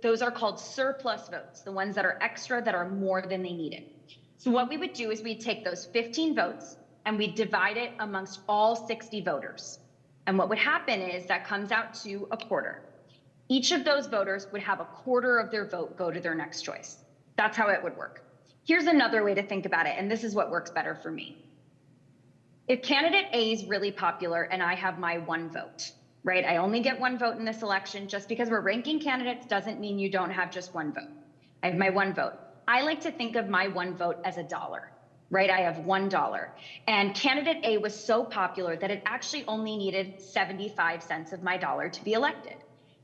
those are called surplus votes, the ones that are extra, that are more than they needed. So what we would do is we'd take those 15 votes and we'd divide it amongst all 60 voters. And what would happen is that comes out to a quarter. Each of those voters would have a quarter of their vote go to their next choice. That's how it would work. Here's another way to think about it, and this is what works better for me. If candidate A is really popular and I have my one vote, right? I only get one vote in this election. Just because we're ranking candidates doesn't mean you don't have just one vote. I have my one vote. I like to think of my one vote as $1, right? I have $1. And candidate A was so popular that it actually only needed 75 cents of my dollar to be elected.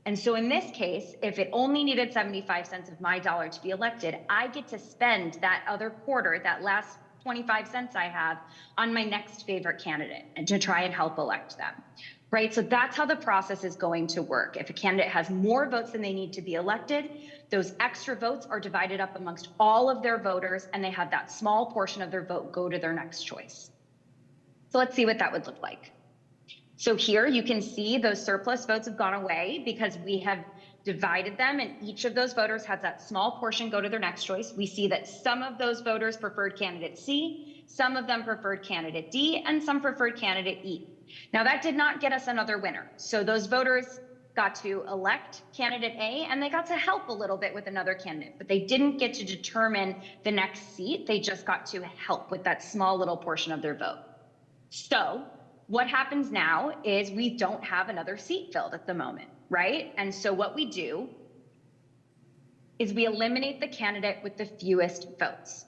And so in this case, if it only needed 75 cents of my dollar to be elected, I get to spend that other quarter, that last 25 cents I have, on my next favorite candidate and to try and help elect them, right? So that's how the process is going to work. If a candidate has more votes than they need to be elected, those extra votes are divided up amongst all of their voters, and they have that small portion of their vote go to their next choice. So let's see what that would look like. So here you can see those surplus votes have gone away because we have divided them, and each of those voters has that small portion go to their next choice. We see that some of those voters preferred candidate C, some of them preferred candidate D, and some preferred candidate E. Now that did not get us another winner. So those voters got to elect candidate A and they got to help a little bit with another candidate, but they didn't get to determine the next seat. They just got to help with that small little portion of their vote. So what happens now is we don't have another seat filled at the moment, right? And so what we do is we eliminate the candidate with the fewest votes.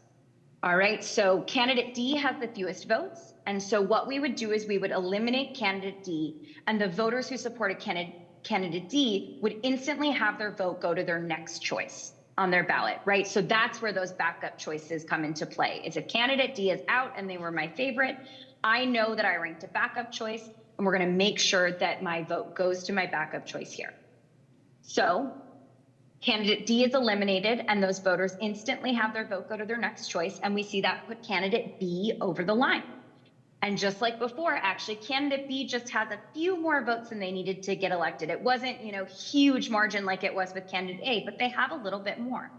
All right, so candidate D has the fewest votes. And so what we would do is we would eliminate candidate D, and the voters who supported candidate D would instantly have their vote go to their next choice on their ballot, right? So that's where those backup choices come into play. Is if candidate D is out and they were my favorite, I know that I ranked a backup choice, and we're gonna make sure that my vote goes to my backup choice here. So candidate D is eliminated, and those voters instantly have their vote go to their next choice, and we see that put candidate B over the line. And just like before, actually, candidate B just has a few more votes than they needed to get elected. It wasn't, huge margin like it was with candidate A, but they have a little bit more.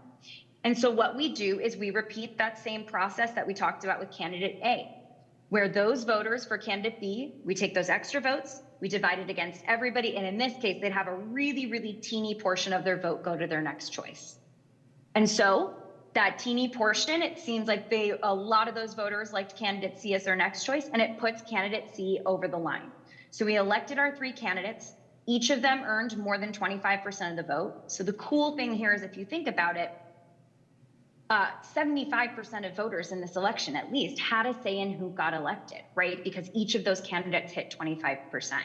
And so what we do is we repeat that same process that we talked about with candidate A, where those voters for candidate B, we take those extra votes, we divide it against everybody, and in this case, they'd have a really, really teeny portion of their vote go to their next choice. And so that teeny portion, it seems like a lot of those voters liked candidate C as their next choice, and it puts candidate C over the line. So we elected our 3 candidates. Each of them earned more than 25% of the vote. So the cool thing here is, if you think about it, 75% of voters in this election at least had a say in who got elected, right? Because each of those candidates hit 25%.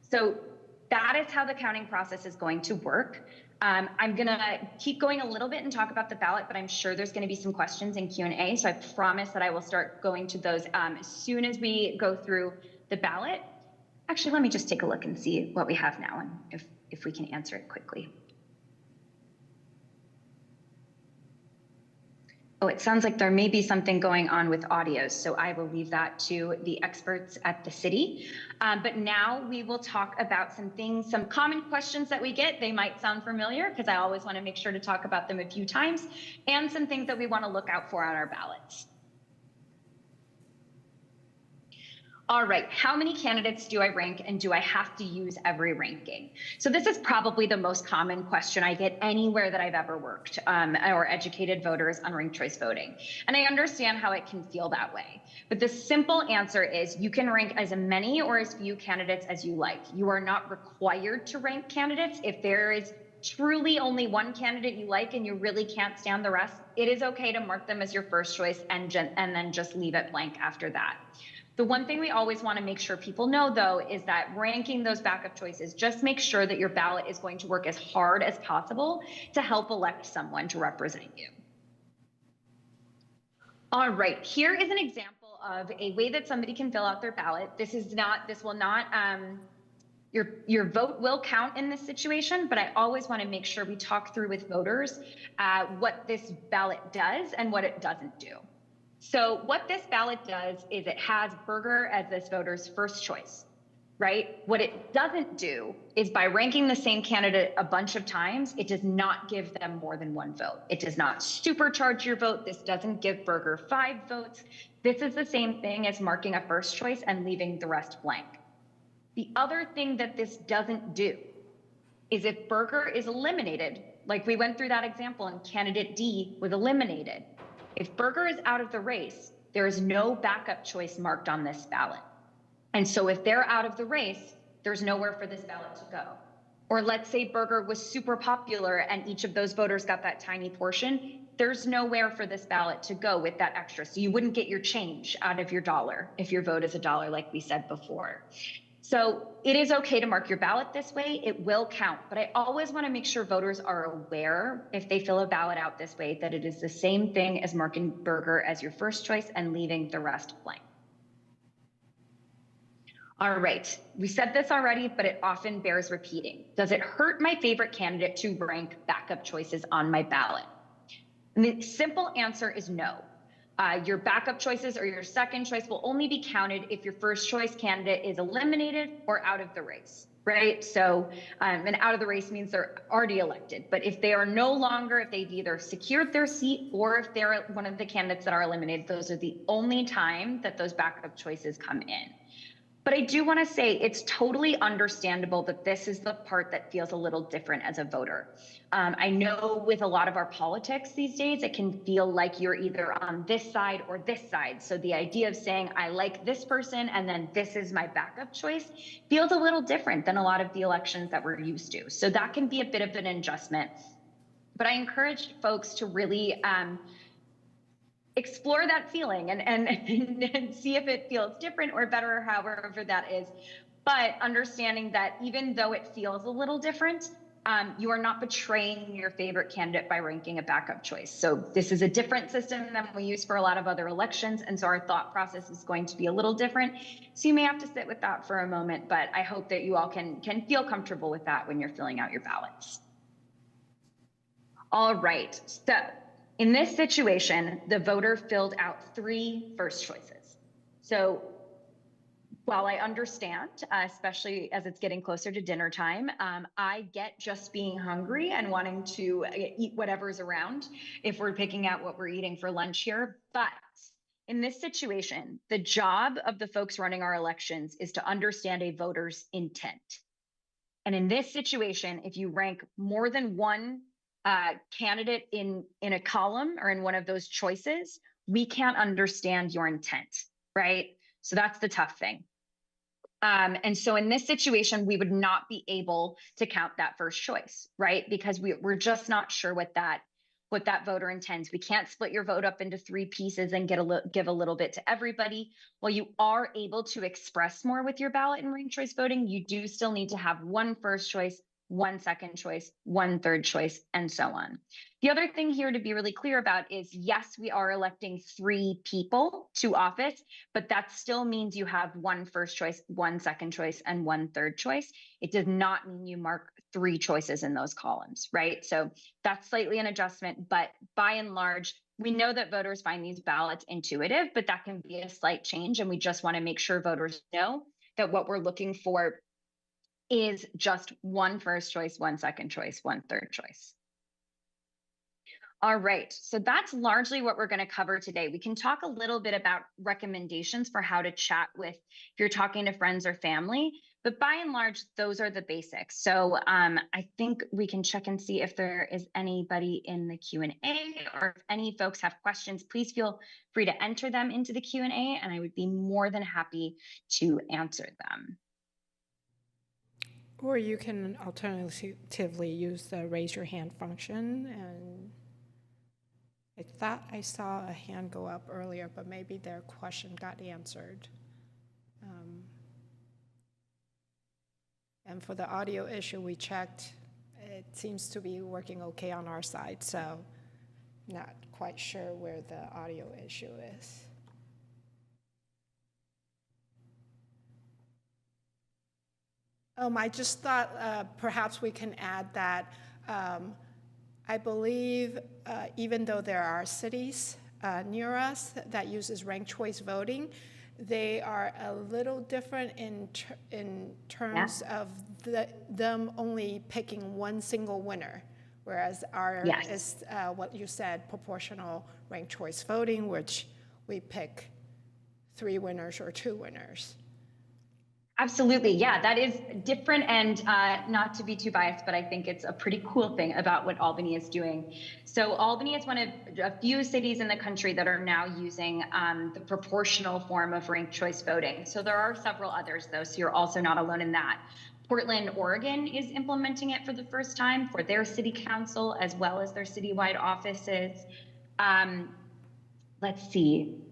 So that is how the counting process is going to work. I'm gonna keep going a little bit and talk about the ballot, but I'm sure there's gonna be some questions in Q&A. So I promise that I will start going to those as soon as we go through the ballot. Actually, let me just take a look and see what we have now and if we can answer it quickly. Oh, it sounds like there may be something going on with audio, so I will leave that to the experts at the city. But now we will talk about some common questions that we get. They might sound familiar because I always want to make sure to talk about them a few times, and some things that we want to look out for on our ballots. All right, how many candidates do I rank, and do I have to use every ranking? So this is probably the most common question I get anywhere that I've ever worked or educated voters on ranked choice voting. And I understand how it can feel that way. But the simple answer is you can rank as many or as few candidates as you like. You are not required to rank candidates. If there is truly only one candidate you like and you really can't stand the rest, it is okay to mark them as your first choice and then just leave it blank after that. The one thing we always want to make sure people know, though, is that ranking those backup choices, just make sure that your ballot is going to work as hard as possible to help elect someone to represent you. All right, here is an example of a way that somebody can fill out their ballot. Your vote will count in this situation, but I always want to make sure we talk through with voters what this ballot does and what it doesn't do. So what this ballot does is it has Berger as this voter's first choice. right? What it doesn't do is by ranking the same candidate a bunch of times, it does not give them more than one vote. It does not supercharge your vote. This doesn't give Berger 5 votes. This is the same thing as marking a first choice and leaving the rest blank. The other thing that this doesn't do is if Berger is eliminated, like we went through that example and candidate D was eliminated, if Berger is out of the race, there is no backup choice marked on this ballot. And so if they're out of the race, there's nowhere for this ballot to go. Or let's say Berger was super popular and each of those voters got that tiny portion, there's nowhere for this ballot to go with that extra. So you wouldn't get your change out of your dollar if your vote is $1, like we said before. So it is okay to mark your ballot this way. It will count, but I always want to make sure voters are aware if they fill a ballot out this way that it is the same thing as marking Berger as your first choice and leaving the rest blank. All right, we said this already, but it often bears repeating. Does it hurt my favorite candidate to rank backup choices on my ballot? And the simple answer is no. Your backup choices or your second choice will only be counted if your first choice candidate is eliminated or out of the race, right? So, and out of the race means they're already elected. But if they are no longer, if they've either secured their seat or if they're one of the candidates that are eliminated, those are the only time that those backup choices come in. But I do want to say it's totally understandable that this is the part that feels a little different as a voter. I know with a lot of our politics these days, it can feel like you're either on this side or this side. So the idea of saying, I like this person and then this is my backup choice feels a little different than a lot of the elections that we're used to. So that can be a bit of an adjustment. But I encourage folks to really explore that feeling and see if it feels different or better, or however that is. But understanding that even though it feels a little different, you are not betraying your favorite candidate by ranking a backup choice. So this is a different system than we use for a lot of other elections. And so our thought process is going to be a little different. So you may have to sit with that for a moment, but I hope that you all can feel comfortable with that when you're filling out your ballots. All right, so in this situation, the voter filled out 3 first choices. So while I understand, especially as it's getting closer to dinner time, I get just being hungry and wanting to eat whatever's around if we're picking out what we're eating for lunch here. But in this situation, the job of the folks running our elections is to understand a voter's intent. And in this situation, if you rank more than one candidate in a column or in one of those choices, we can't understand your intent, right? So that's the tough thing. And so in this situation, we would not be able to count that first choice, right? Because we're just not sure what that voter intends. We can't split your vote up into 3 pieces and give a little bit to everybody. While you are able to express more with your ballot and ranked choice voting, you do still need to have 1 first choice, 1 second choice, 1 third choice, and so on. The other thing here to be really clear about is, yes, we are electing 3 people to office, but that still means you have 1 first choice, 1 second choice, and 1 third choice. It does not mean you mark 3 choices in those columns, right? So that's slightly an adjustment, but by and large, we know that voters find these ballots intuitive, but that can be a slight change. And we just want to make sure voters know that what we're looking for is just 1 first choice, 1 second choice, 1 third choice. All right, so that's largely what we're going to cover today. We can talk a little bit about recommendations for how to chat with if you're talking to friends or family, but by and large, those are the basics. So I think we can check and see if there is anybody in the Q&A, or if any folks have questions, please feel free to enter them into the Q&A, and I would be more than happy to answer them. Or you can alternatively use the raise your hand function. And I thought I saw a hand go up earlier, but maybe their question got answered. And for the audio issue, we checked. It seems to be working okay on our side, so not quite sure where the audio issue is. I just thought perhaps we can add that I believe even though there are cities near us that uses ranked choice voting, they are a little different in terms of them only picking one single winner, whereas our is what you said, proportional ranked choice voting, which we pick 3 winners or 2 winners. Absolutely. Yeah, that is different. And not to be too biased, but I think it's a pretty cool thing about what Albany is doing. So Albany is one of a few cities in the country that are now using the proportional form of ranked choice voting. So there are several others, though, so you're also not alone in that. Portland, Oregon is implementing it for the first time for their city council as well as their citywide offices. Let's see.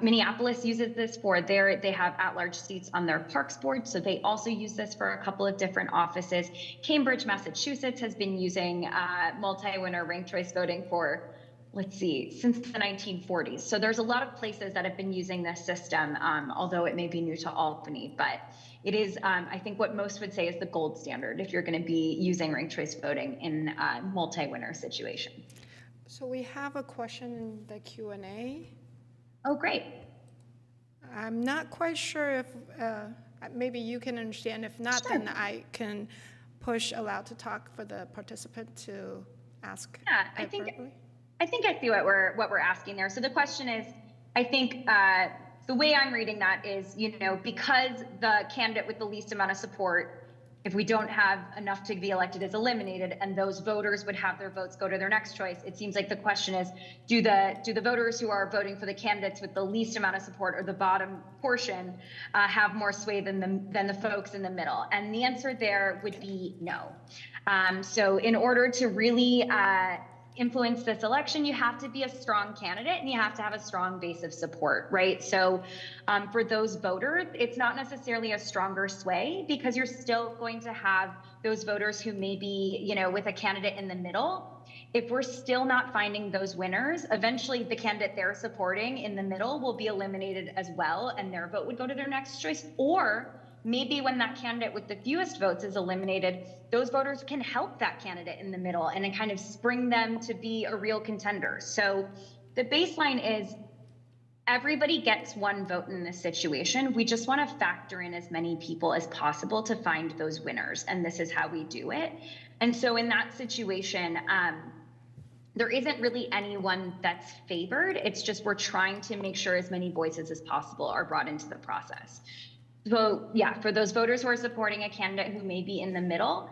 Minneapolis uses this for they have at-large seats on their parks board, so they also use this for a couple of different offices. Cambridge, Massachusetts has been using multi-winner ranked choice voting for, let's see, since the 1940s. So there's a lot of places that have been using this system, although it may be new to Albany, but it is, I think what most would say is the gold standard if you're going to be using ranked choice voting in a multi-winner situation. So we have a question in the Q&A. Oh, great. I'm not quite sure if, maybe you can understand. If not, Sure. then I can push allow to talk for the participant to ask. Yeah, I think I see what we're asking there. So the question is, I think the way I'm reading that is, because the candidate with the least amount of support, if we don't have enough to be elected, is eliminated, and those voters would have their votes go to their next choice. It seems like the question is, do the voters who are voting for the candidates with the least amount of support, or the bottom portion, have more sway than the folks in the middle? And the answer there would be no. So in order to really influence this election, you have to be a strong candidate and you have to have a strong base of support, right? So for those voters, it's not necessarily a stronger sway, because you're still going to have those voters who may be, with a candidate in the middle. If we're still not finding those winners, eventually the candidate they're supporting in the middle will be eliminated as well, and their vote would go to their next choice. Or maybe when that candidate with the fewest votes is eliminated, those voters can help that candidate in the middle and then kind of spring them to be a real contender. So the baseline is everybody gets one vote in this situation. We just want to factor in as many people as possible to find those winners, and this is how we do it. And so in that situation, there isn't really anyone that's favored. It's just we're trying to make sure as many voices as possible are brought into the process. So yeah, for those voters who are supporting a candidate who may be in the middle,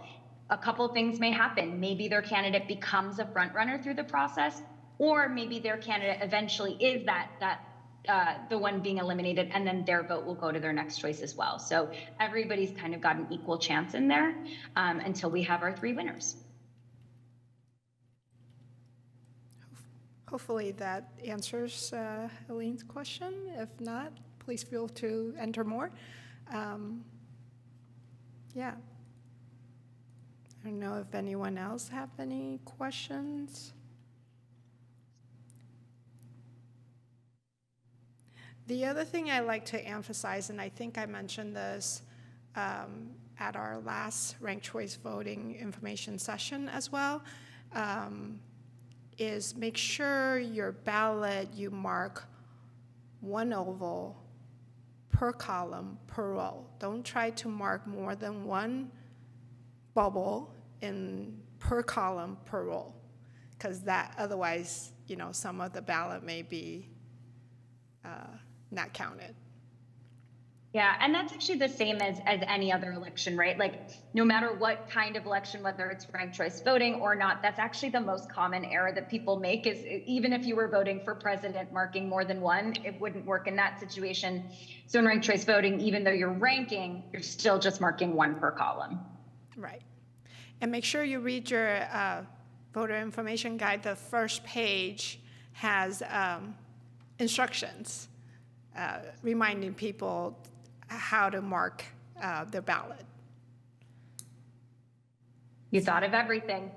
a couple things may happen. Maybe their candidate becomes a front runner through the process, or maybe their candidate eventually is the one being eliminated, and then their vote will go to their next choice as well. So everybody's kind of got an equal chance in there until we have our 3 winners. Hopefully that answers Eileen's question. If not, please feel to enter more. Yeah. I don't know if anyone else have any questions. The other thing I like to emphasize, and I think I mentioned this at our last ranked choice voting information session as well, is make sure your ballot, you mark one oval per column per row. Don't try to mark more than one bubble per column per row, because that otherwise, some of the ballot may be not counted. Yeah, and that's actually the same as any other election, right? Like, no matter what kind of election, whether it's ranked choice voting or not, that's actually the most common error that people make, is even if you were voting for president, marking more than one, it wouldn't work in that situation. So in ranked choice voting, even though you're ranking, you're still just marking one per column. Right. And make sure you read your voter information guide. The first page has instructions reminding people how to mark their ballot. You thought of everything.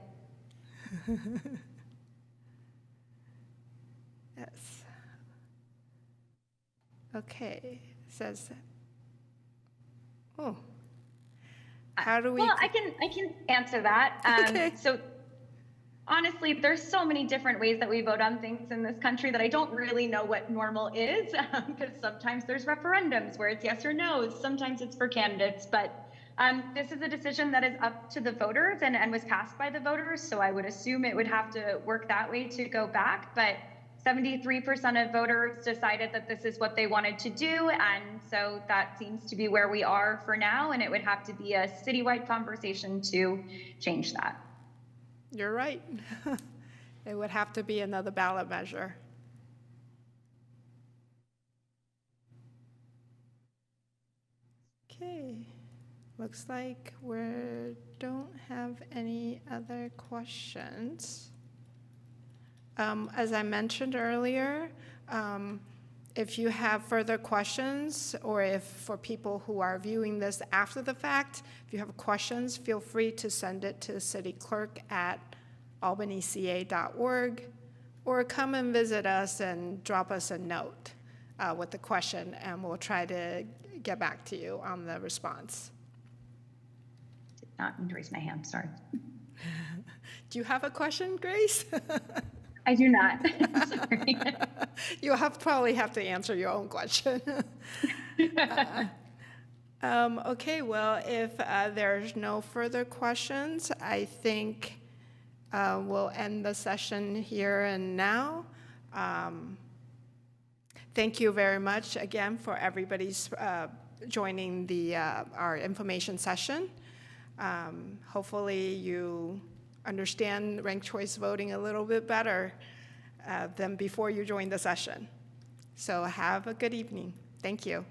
Yes. Okay. It says, how do we? Well, I can answer that. Okay. So Honestly, there's so many different ways that we vote on things in this country that I don't really know what normal is, because sometimes there's referendums where it's yes or no, sometimes it's for candidates, but this is a decision that is up to the voters and was passed by the voters, so I would assume it would have to work that way to go back, but 73% of voters decided that this is what they wanted to do, and so that seems to be where we are for now, and it would have to be a citywide conversation to change that. You're right. It would have to be another ballot measure. Okay, looks like we don't have any other questions. As I mentioned earlier, if you have further questions, or if for people who are viewing this after the fact, if you have questions, feel free to send it to cityclerk@albanyca.org, or come and visit us and drop us a note with the question, and we'll try to get back to you on the response. Did not mean to raise my hand, sorry. Do you have a question, Grace? I do not. Sorry. You probably have to answer your own question. Okay, well, if there's no further questions, I think we'll end the session here and now. Thank you very much again for everybody's joining our information session. Hopefully you understand ranked choice voting a little bit better than before you joined the session. So have a good evening. Thank you.